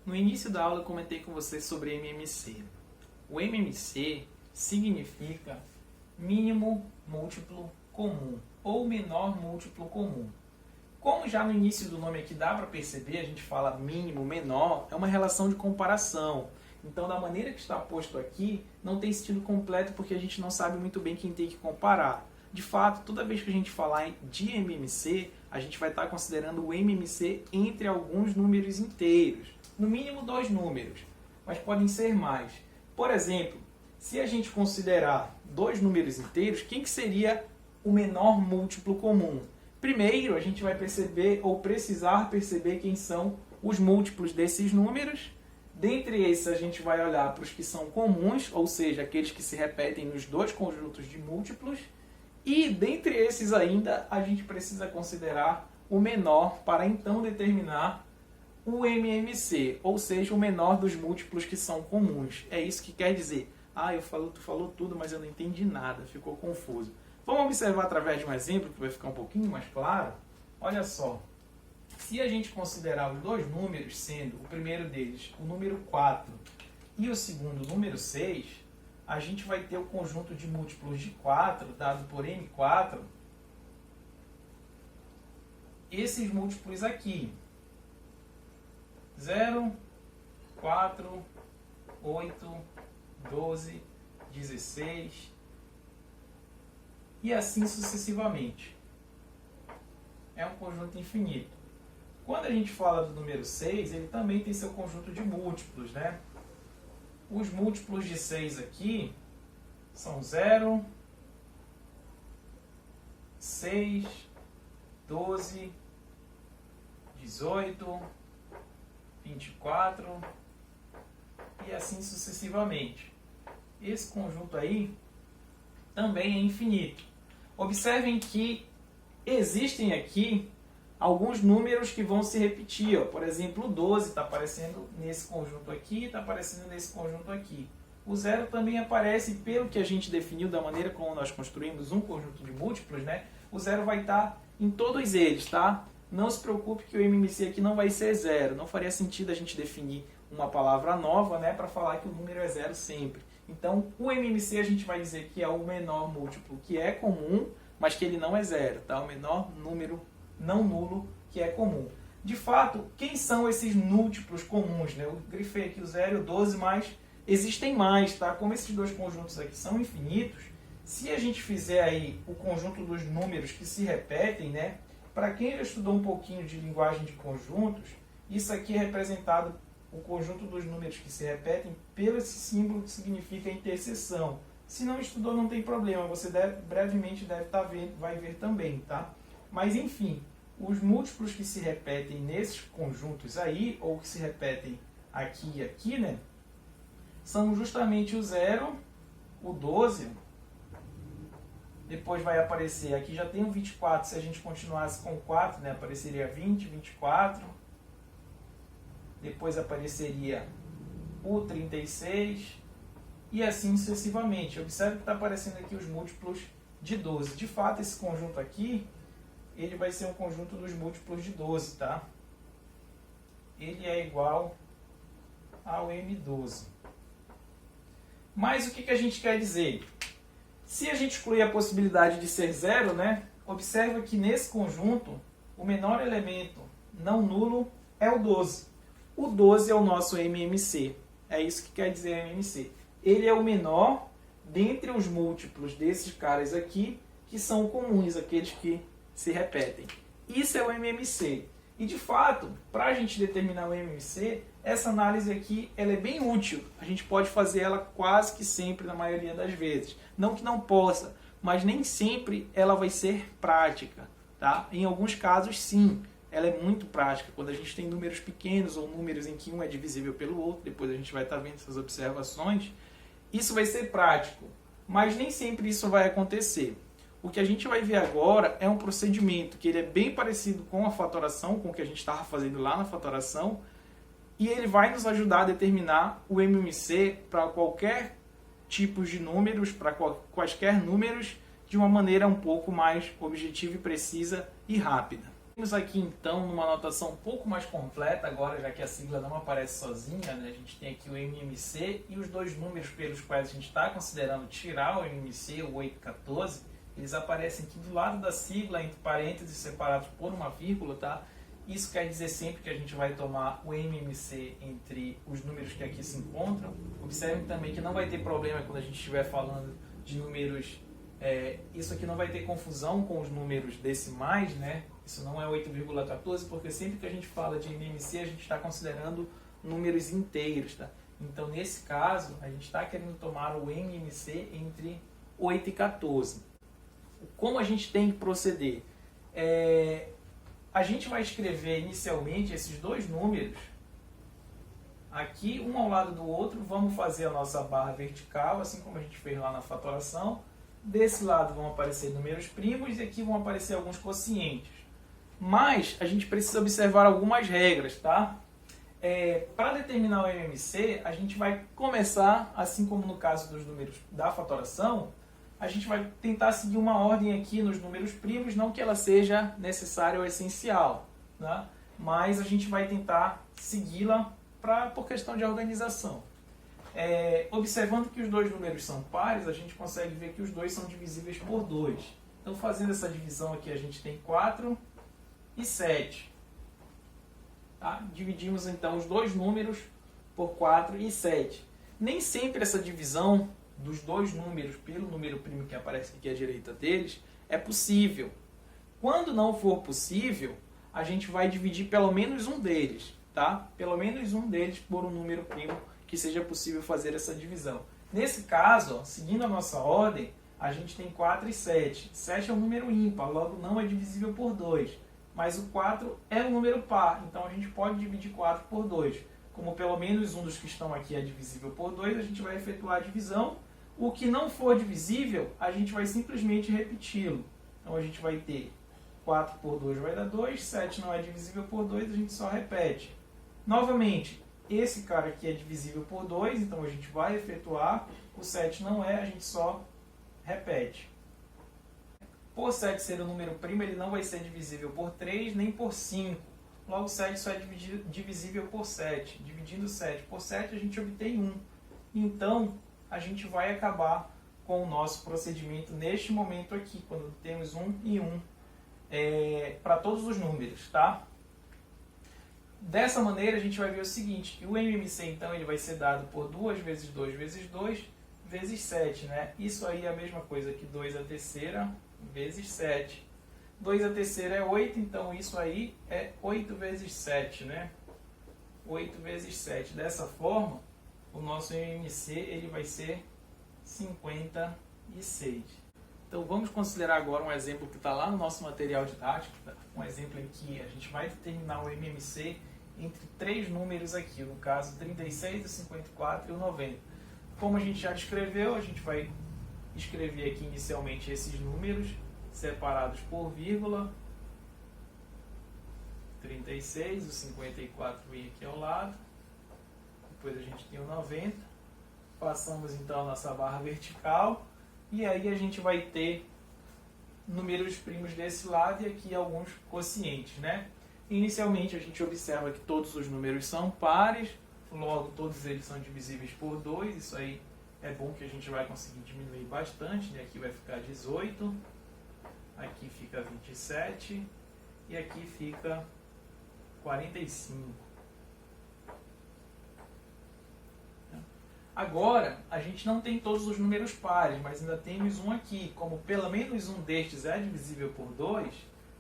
No início da aula eu comentei com vocês sobre MMC. O MMC significa mínimo múltiplo comum ou menor múltiplo comum. Como já no início do nome aqui dá para perceber, a gente fala mínimo, menor, é uma relação de comparação. Então, da maneira que está posto aqui, não tem sentido completo porque a gente não sabe muito bem quem tem que comparar. De fato, toda vez que a gente falar de MMC, a gente vai estar considerando o MMC entre alguns números inteiros. No mínimo 2 números, mas podem ser mais. Por exemplo, se a gente considerar 2 números inteiros, quem que seria o menor múltiplo comum? Primeiro, a gente vai perceber ou precisar perceber quem são os múltiplos desses números. Dentre esses, a gente vai olhar para os que são comuns, ou seja, aqueles que se repetem nos 2 conjuntos de múltiplos. E dentre esses ainda, a gente precisa considerar o menor para então determinar o MMC, ou seja, o menor dos múltiplos que são comuns. É isso que quer dizer. Tu falou tudo, mas eu não entendi nada, ficou confuso. Vamos observar através de um exemplo que vai ficar um pouquinho mais claro. Olha só, se a gente considerar os 2 números, sendo o primeiro deles o número 4 e o segundo o número 6, a gente vai ter o conjunto de múltiplos de 4, dado por M4, esses múltiplos aqui. 0, 4, 8, 12, 16 e assim sucessivamente. É um conjunto infinito. Quando a gente fala do número 6, ele também tem seu conjunto de múltiplos, né? Os múltiplos de 6 aqui são 0, 6, 12, 18, 24 e assim sucessivamente. Esse conjunto aí também é infinito. Observem que existem aqui alguns números que vão se repetir. Por exemplo, o 12 está aparecendo nesse conjunto aqui, está aparecendo nesse conjunto aqui. O 0 também aparece, pelo que a gente definiu da maneira como nós construímos um conjunto de múltiplos, né? O 0 vai estar em todos eles, tá? Não se preocupe que o MMC aqui não vai ser 0. Não faria sentido a gente definir uma palavra nova, né, para falar que o número é 0 sempre. Então, o MMC a gente vai dizer que é o menor múltiplo que é comum, mas que ele não é 0, tá? O menor número não nulo que é comum. De fato, quem são esses múltiplos comuns, né? Eu grifei aqui o 0 e o 12, mas existem mais, tá? Como esses 2 conjuntos aqui são infinitos, se a gente fizer aí o conjunto dos números que se repetem, né? Para quem já estudou um pouquinho de linguagem de conjuntos, isso aqui é representado, o conjunto dos números que se repetem, pelo esse símbolo que significa interseção. Se não estudou, não tem problema, você brevemente vai ver também, tá? Mas enfim, os múltiplos que se repetem nesses conjuntos aí, ou que se repetem aqui e aqui, né? São justamente o 0, o 12, depois vai aparecer, aqui já tem o 24, se a gente continuasse com o 4, né, apareceria 20, 24. Depois apareceria o 36 e assim sucessivamente. Observe que está aparecendo aqui os múltiplos de 12. De fato, esse conjunto aqui, ele vai ser um conjunto dos múltiplos de 12, tá? Ele é igual ao M12. Mas o que a gente quer dizer? Se a gente excluir a possibilidade de ser 0, né? Observa que nesse conjunto, o menor elemento não nulo é o 12. O 12 é o nosso MMC. É isso que quer dizer MMC. Ele é o menor dentre os múltiplos desses caras aqui, que são comuns, aqueles que se repetem. Isso é o MMC. E de fato, para a gente determinar o MMC, essa análise aqui ela é bem útil. A gente pode fazer ela quase que sempre, na maioria das vezes. Não que não possa, mas nem sempre ela vai ser prática. Tá? Em alguns casos, sim, ela é muito prática. Quando a gente tem números pequenos ou números em que um é divisível pelo outro, depois a gente vai estar vendo essas observações, isso vai ser prático. Mas nem sempre isso vai acontecer. O que a gente vai ver agora é um procedimento que ele é bem parecido com a fatoração, com o que a gente estava fazendo lá na fatoração, e ele vai nos ajudar a determinar o MMC para qualquer tipo de números, para quaisquer números, de uma maneira um pouco mais objetiva e precisa e rápida. Temos aqui então uma anotação um pouco mais completa agora, já que a sigla não aparece sozinha, né? A gente tem aqui o MMC e os dois números pelos quais a gente está considerando tirar o MMC, o 8 e 14, eles aparecem aqui do lado da sigla, entre parênteses, separados por uma vírgula, tá? Isso quer dizer sempre que a gente vai tomar o MMC entre os números que aqui se encontram. Observe também que não vai ter problema quando a gente estiver falando de números. Isso aqui não vai ter confusão com os números decimais, né? Isso não é 8,14, porque sempre que a gente fala de MMC, a gente está considerando números inteiros, tá? Então, nesse caso, a gente está querendo tomar o MMC entre 8 e 14. Como a gente tem que proceder? A gente vai escrever inicialmente esses dois números aqui, um ao lado do outro. Vamos fazer a nossa barra vertical, assim como a gente fez lá na fatoração. Desse lado vão aparecer números primos e aqui vão aparecer alguns quocientes. Mas a gente precisa observar algumas regras, tá? Para determinar o MMC, a gente vai começar, assim como no caso dos números da fatoração, a gente vai tentar seguir uma ordem aqui nos números primos, não que ela seja necessária ou essencial, né? Mas a gente vai tentar segui-la por questão de organização. Observando que os dois números são pares, a gente consegue ver que os dois são divisíveis por 2. Então, fazendo essa divisão aqui, a gente tem 4 e 7. Tá? Dividimos, então, os dois números por 4 e 7. Nem sempre essa divisão dos dois números pelo número primo que aparece aqui à direita deles é possível. Quando não for possível, a gente vai dividir pelo menos um deles, tá? Pelo menos um deles por um número primo que seja possível fazer essa divisão. Nesse caso, ó, seguindo a nossa ordem, a gente tem 4 e 7. 7 é um número ímpar, logo não é divisível por 2. Mas o 4 é um número par, então a gente pode dividir 4 por 2. Como pelo menos um dos que estão aqui é divisível por 2, a gente vai efetuar a divisão. O que não for divisível, a gente vai simplesmente repeti-lo. Então a gente vai ter 4 por 2 vai dar 2, 7 não é divisível por 2, a gente só repete. Novamente, esse cara aqui é divisível por 2, então a gente vai efetuar. O 7 não é, a gente só repete. Por 7 ser um número primo, ele não vai ser divisível por 3 nem por 5. Logo, 7 só é divisível por 7. Dividindo 7 por 7, a gente obtém 1. Então, a gente vai acabar com o nosso procedimento neste momento aqui, quando temos 1 e 1 para todos os números, tá? Dessa maneira, a gente vai ver o seguinte, que o MMC, então, ele vai ser dado por 2 vezes 2 vezes 2 vezes 7, né? Isso aí é a mesma coisa que 2 à terceira vezes 7. 2 à terceira é 8, então isso aí é 8 vezes 7, né? 8 vezes 7. Dessa forma, o nosso MMC ele vai ser 56. Então vamos considerar agora um exemplo que está lá no nosso material didático, um exemplo em que a gente vai determinar o MMC entre três números aqui, no caso 36, o 54 e o 90. Como a gente já descreveu, a gente vai escrever aqui inicialmente esses números separados por vírgula. 36, o 54 vem aqui ao lado. Depois a gente tem o 90. Passamos então a nossa barra vertical. E aí a gente vai ter números primos desse lado e aqui alguns quocientes, né? Inicialmente a gente observa que todos os números são pares, logo todos eles são divisíveis por 2. Isso aí é bom que a gente vai conseguir diminuir bastante, né? Aqui vai ficar 18, aqui fica 27 e aqui fica 45. Agora, a gente não tem todos os números pares, mas ainda temos um aqui. Como pelo menos um destes é divisível por 2,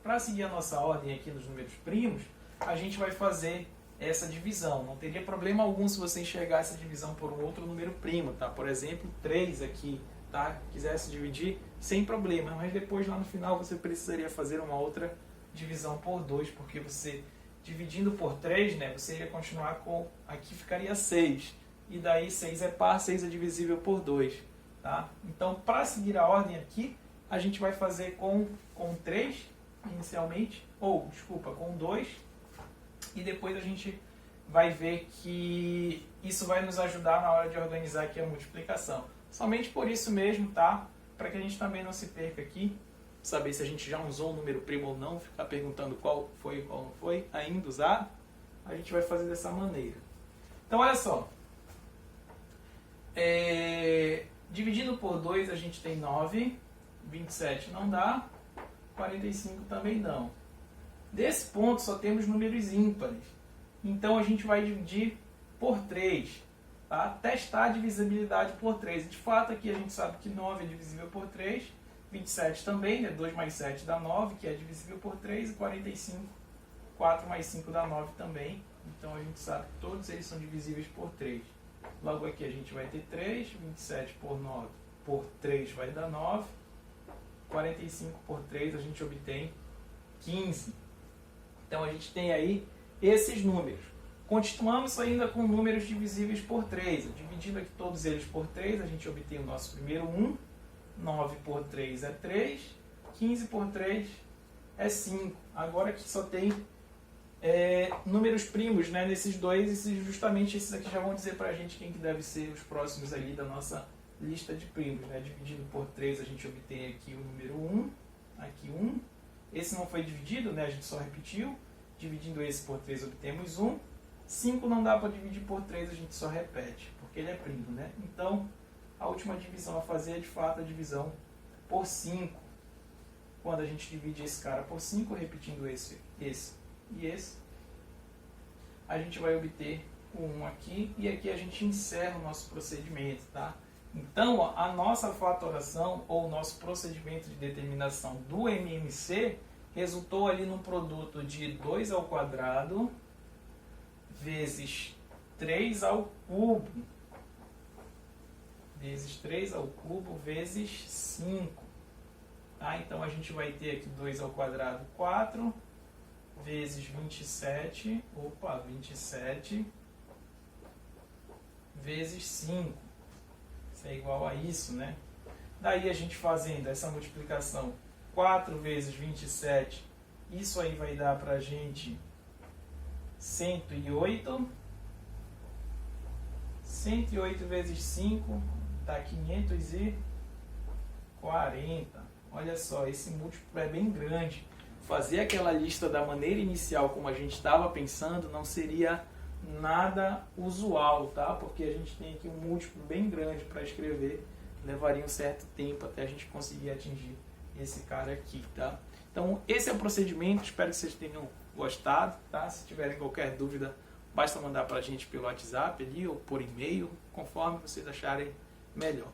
para seguir a nossa ordem aqui nos números primos, a gente vai fazer essa divisão. Não teria problema algum se você enxergar essa divisão por um outro número primo, tá? Por exemplo, 3 aqui, tá? Quisesse dividir, sem problema. Mas depois, lá no final, você precisaria fazer uma outra divisão por 2, porque você, dividindo por 3, né, você iria continuar com... Aqui ficaria 6. E daí 6 é par, 6 é divisível por 2. Tá? Então, para seguir a ordem aqui, a gente vai fazer com 3 inicialmente, ou, desculpa, com 2. E depois a gente vai ver que isso vai nos ajudar na hora de organizar aqui a multiplicação. Somente por isso mesmo, tá? Para que a gente também não se perca aqui. saber se a gente já usou um número primo ou não, ficar perguntando qual foi e qual não foi ainda usado, a gente vai fazer dessa maneira. Então, olha só. Dividindo por 2, a gente tem 9, 27 não dá, 45 também não. Desse ponto, só temos números ímpares. Então, a gente vai dividir por 3. Tá? Testar a divisibilidade por 3. De fato, aqui a gente sabe que 9 é divisível por 3, 27 também, né? 2 mais 7 dá 9, que é divisível por 3, e 45, 4 mais 5 dá 9 também. Então, a gente sabe que todos eles são divisíveis por 3. Logo aqui a gente vai ter 3, 27 por 9 por 3 vai dar 9, 45 por 3 a gente obtém 15. Então a gente tem aí esses números. Continuamos ainda com números divisíveis por 3. Dividindo aqui todos eles por 3, a gente obtém o nosso primeiro 1, 9 por 3 é 3, 15 por 3 é 5. Agora aqui só tem números primos, né, nesses dois, e justamente esses aqui já vão dizer para a gente quem que deve ser os próximos ali da nossa lista de primos. Né? Dividindo por 3 a gente obtém aqui o número 1, aqui 1. Esse não foi dividido, né, a gente só repetiu. Dividindo esse por 3 obtemos 1. 5 não dá para dividir por 3, a gente só repete, porque ele é primo. Né? Então, a última divisão a fazer é de fato a divisão por 5. Quando a gente divide esse cara por 5, repetindo esse e esse, a gente vai obter o 1 aqui, e aqui a gente encerra o nosso procedimento, tá? Então, ó, a nossa fatoração, ou o nosso procedimento de determinação do MMC, resultou ali num produto de 2 ao quadrado vezes 3 ao cubo, vezes 3 ao cubo, vezes 5. Tá? Então, a gente vai ter aqui 2 ao quadrado, 4, vezes 27, 27 vezes 5. Isso é igual a isso, né? Daí a gente fazendo essa multiplicação, 4 vezes 27, isso aí vai dar pra gente 108. 108 vezes 5 dá 540. Olha só, esse múltiplo é bem grande. Fazer aquela lista da maneira inicial como a gente estava pensando não seria nada usual, tá? Porque a gente tem aqui um múltiplo bem grande para escrever, levaria um certo tempo até a gente conseguir atingir esse cara aqui, tá? Então esse é o procedimento, espero que vocês tenham gostado, tá? Se tiverem qualquer dúvida, basta mandar para a gente pelo WhatsApp ali ou por e-mail, conforme vocês acharem melhor.